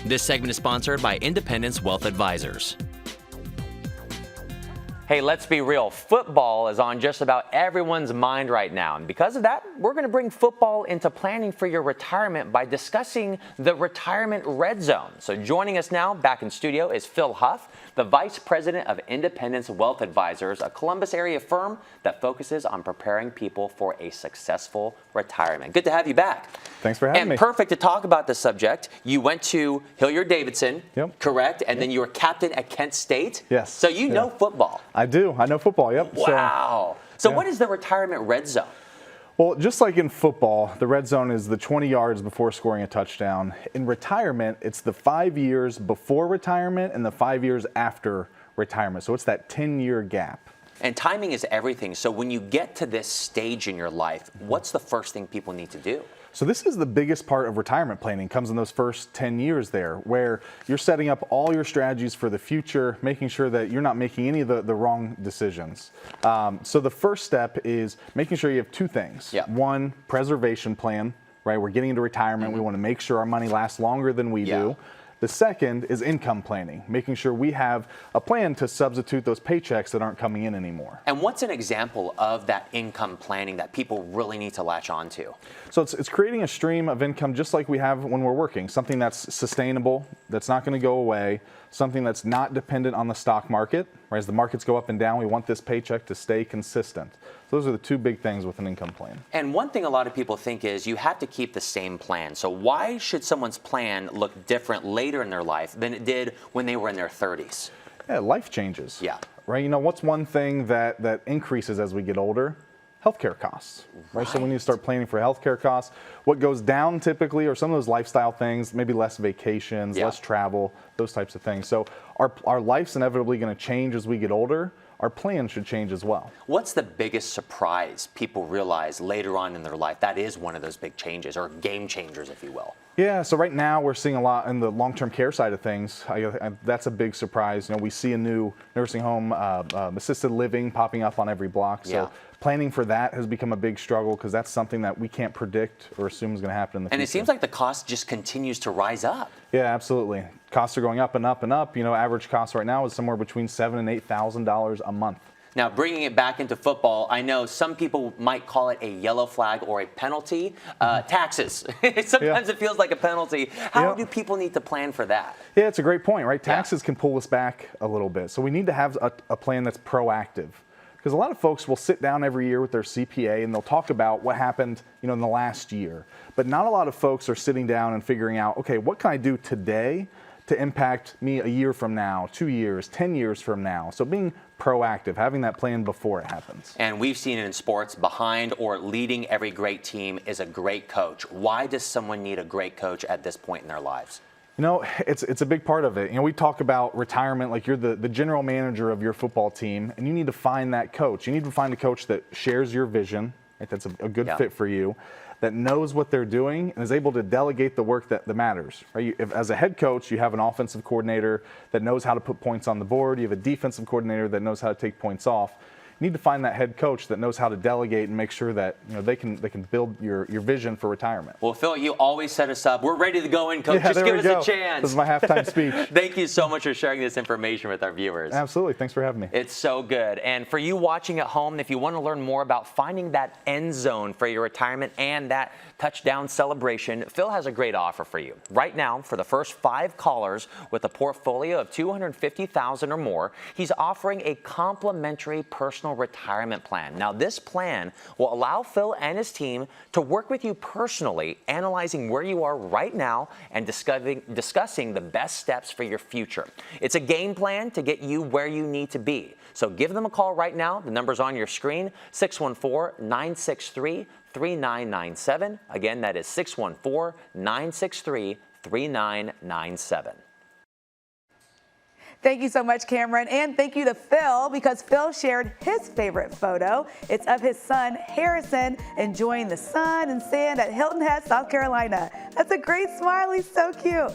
This segment is sponsored by Independence Wealth Advisors. Hey, let's be real. Football is on just about everyone's mind right now. And because of that, we're going to bring football into planning for your retirement by discussing the Retirement Red Zone. So joining us now back in studio is Phil Huff, the Vice President of Independence Wealth Advisors, a Columbus area firm that focuses on preparing people for a successful retirement. Good to have you back. Thanks for having me. And perfect to talk about this subject. You went to Hilliard-Davidson, correct? And then you were captain at Kent State? Yes. So you know football. I do. I know football, yep. Wow. So what is the Retirement Red Zone? Well, just like in football, the red zone is the 20 yards before scoring a touchdown. In retirement, it's the 5 years before retirement and the 5 years after retirement. So it's that 10-year gap. And timing is everything. So when you get to this stage in your life, what's the first thing people need to do? So this is the biggest part of retirement planning, comes in those first 10 years there, where you're setting up all your strategies for the future, making sure that you're not making any of the wrong decisions. So the first step is making sure you have two things. One, preservation plan, right? We're getting into retirement. We want to make sure our money lasts longer than we do. The second is income planning, making sure we have a plan to substitute those paychecks that aren't coming in anymore. And what's an example of that income planning that people really need to latch on to? So it's creating a stream of income just like we have when we're working, something that's sustainable, that's not going to go away, something that's not dependent on the stock market. Right? As the markets go up and down, we want this paycheck to stay consistent. So those are the two big things with an income plan. And one thing a lot of people think is you have to keep the same plan. So why should someone's plan look different later in their life than it did when they were in their 30s? Yeah, life changes. Yeah. Right? You know, what's one thing that increases as we get older? Healthcare costs, right? So we need to start planning for healthcare costs. What goes down typically are some of those lifestyle things, maybe less vacations, less travel, those types of things. So our life's inevitably going to change as we get older. Our plan should change as well. What's the biggest surprise people realize later on in their life? That is one of those big changes, or game changers, if you will. Yeah, so right now we're seeing a lot in the long-term care side of things. That's a big surprise. You know, we see a new nursing home, assisted living popping up on every block. So planning for that has become a big struggle because that's something that we can't predict or assume is going to happen in the future. And it seems like the cost just continues to rise up. Yeah, absolutely. Costs are going up and up and up. You know, average cost right now is somewhere between $7,000 and $8,000 a month. Now, bringing it back into football, I know some people might call it a yellow flag or a penalty. Taxes. Sometimes it feels like a penalty. How do people need to plan for that? Yeah, it's a great point, right? Taxes can pull us back a little bit. So we need to have a plan that's proactive. Because a lot of folks will sit down every year with their CPA and they'll talk about what happened, you know, in the last year. But not a lot of folks are sitting down and figuring out, okay, what can I do today to impact me a year from now, 2 years, 10 years from now? So being proactive, having that plan before it happens. And we've seen it in sports, behind or leading every great team is a great coach. Why does someone need a great coach at this point in their lives? You know, it's a big part of it. You know, we talk about retirement like you're the general manager of your football team, and you need to find that coach. You need to find a coach that shares your vision, right? That's a good fit for you, that knows what they're doing and is able to delegate the work that matters. Right? As a head coach, you have an offensive coordinator that knows how to put points on the board. You have a defensive coordinator that knows how to take points off. You need to find that head coach that knows how to delegate and make sure that, you know, they can build your vision for retirement. Well, Phil, you always set us up. We're ready to go in, Coach. Yeah, Just give us a chance. This is my halftime speech. Thank you so much for sharing this information with our viewers. Absolutely. Thanks for having me. It's so good. And for you watching at home, if you want to learn more about finding that end zone for your retirement and that touchdown celebration, Phil has a great offer for you. Right now, for the first 5 callers with a portfolio of $250,000 or more, he's offering a complimentary personal retirement plan. Now, this plan will allow Phil and his team to work with you personally, analyzing where you are right now and discussing the best steps for your future. It's a game plan to get you where you need to be. So give them a call right now. The number's on your screen, 614-963-3997. Again, that is 614-963-3997. Thank you so much, Cameron. And thank you to Phil, because Phil shared his favorite photo. It's of his son, Harrison, enjoying the sun and sand at Hilton Head, South Carolina. That's a great smile. He's so cute.